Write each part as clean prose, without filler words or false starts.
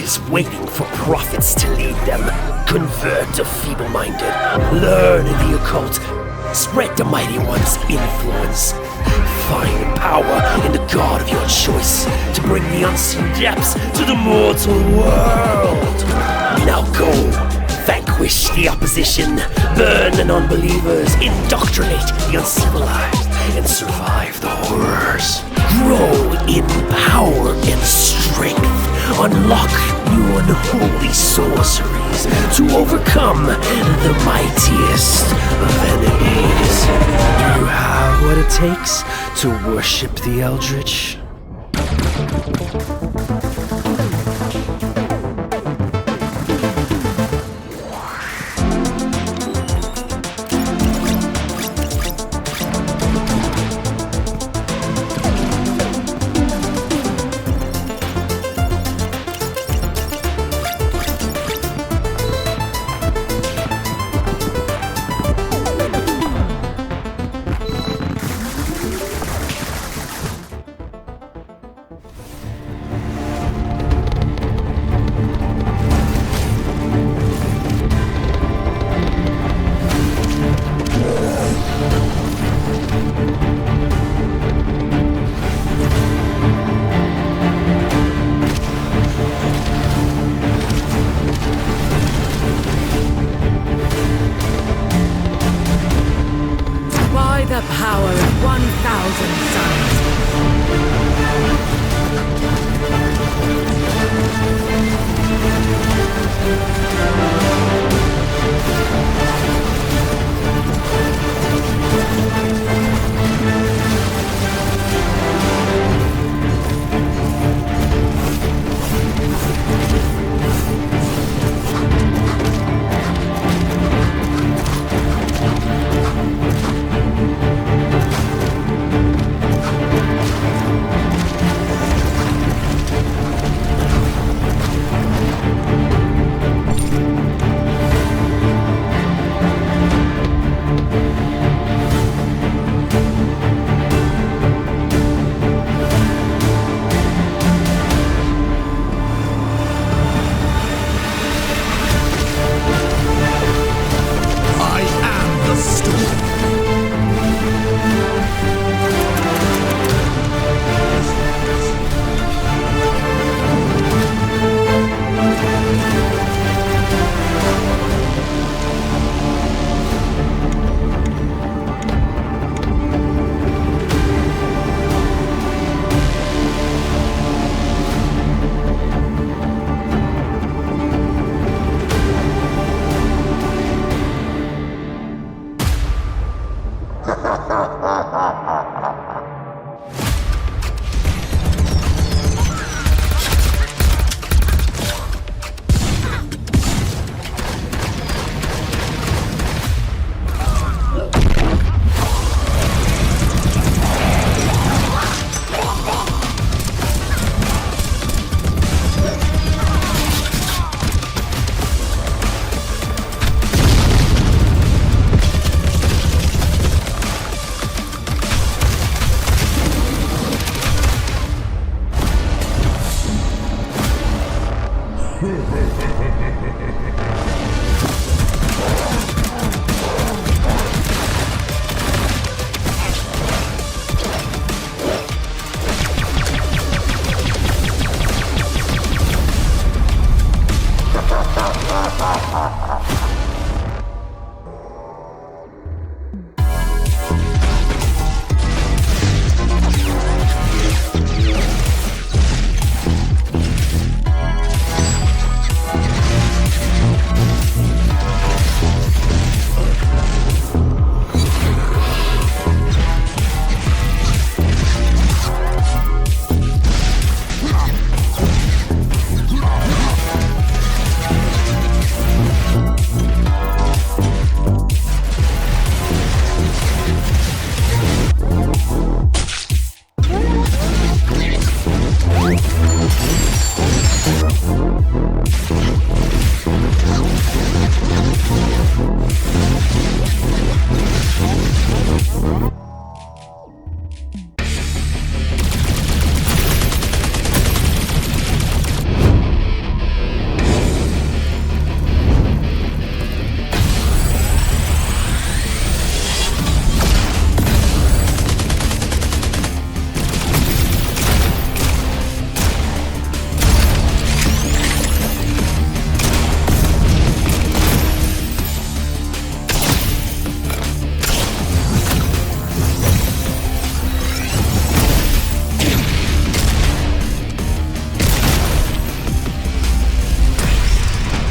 always waiting for prophets to lead them. Convert the feeble-minded, learn the occult, spread the mighty one's influence. Find power in the god of your choice to bring the unseen depths to the mortal world. Now go, vanquish the opposition, burn the non-believers, indoctrinate the uncivilized, and survive the horrors. Grow in power and strength. Unlock new unholy sorceries to overcome the mightiest of enemies. Do you have what it takes to worship the Eldritch? The power of 1,000 suns.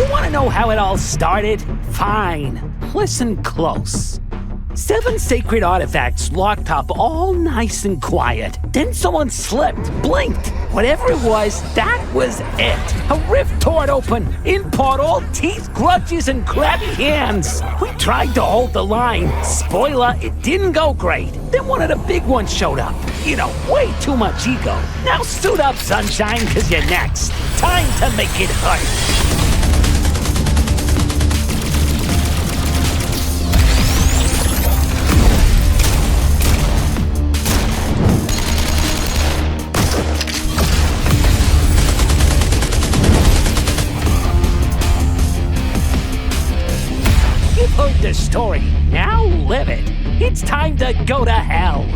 want to know how it all started? Fine. Listen close. 7 sacred artifacts locked up all nice and quiet. Then someone slipped, blinked. Whatever it was, that was it. A rift tore it open. In poured all teeth, grudges, and crabby hands. We tried to hold the line. Spoiler, it didn't go great. Then one of the big ones showed up. You know, way too much ego. Now suit up, sunshine, cause you're next. Time to make it hurt. Heard the story, now live it. It's time to go to hell.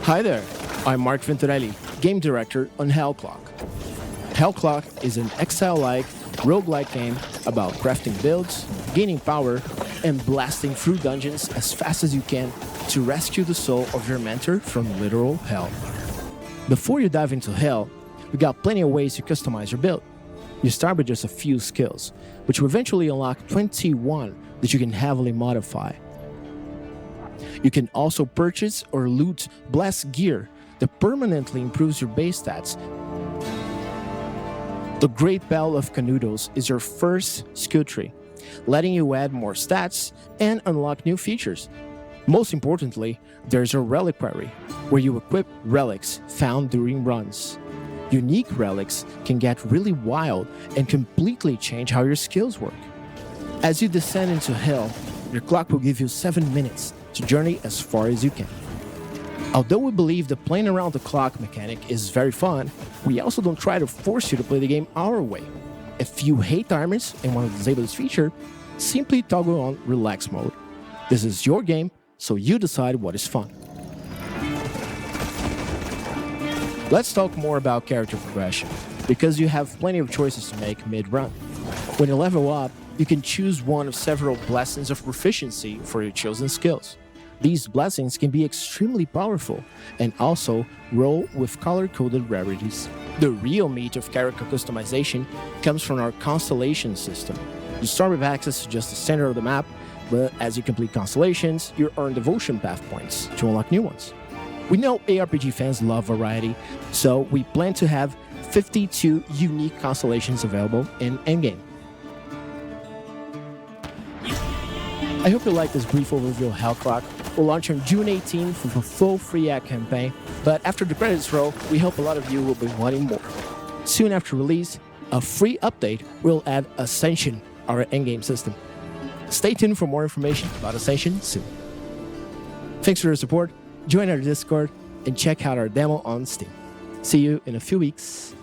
Hi there, I'm Mark Venturelli, Game Director on Hellclock. Hellclock is an Exile-like, roguelike game about crafting builds, gaining power, and blasting through dungeons as fast as you can to rescue the soul of your mentor from literal hell. Before you dive into hell, we got plenty of ways to customize your build. You start with just a few skills, which will eventually unlock 21 that you can heavily modify. You can also purchase or loot blessed gear that permanently improves your base stats. The Great Bell of Canoodles is your first skill tree, letting you add more stats and unlock new features. Most importantly, there's a reliquary, where you equip relics found during runs. Unique relics can get really wild and completely change how your skills work. As you descend into hell, your clock will give you 7 minutes to journey as far as you can. Although we believe the playing around the clock mechanic is very fun, we also don't try to force you to play the game our way. If you hate timers and want to disable this feature, simply toggle on relax mode. This is your game, so you decide what is fun. Let's talk more about character progression, because you have plenty of choices to make mid-run. When you level up, you can choose one of several blessings of proficiency for your chosen skills. These blessings can be extremely powerful and also roll with color-coded rarities. The real meat of character customization comes from our constellation system. You start with access to just the center of the map, but as you complete constellations, you earn devotion path points to unlock new ones. We know ARPG fans love variety, so we plan to have 52 unique constellations available in Endgame. I hope you liked this brief overview of Hellclock. We'll launch on June 18th with a full free ad campaign, but after the credits roll, we hope a lot of you will be wanting more. Soon after release, a free update will add Ascension, our endgame system. Stay tuned for more information about Ascension soon. Thanks for your support, join our Discord, and check out our demo on Steam. See you in a few weeks.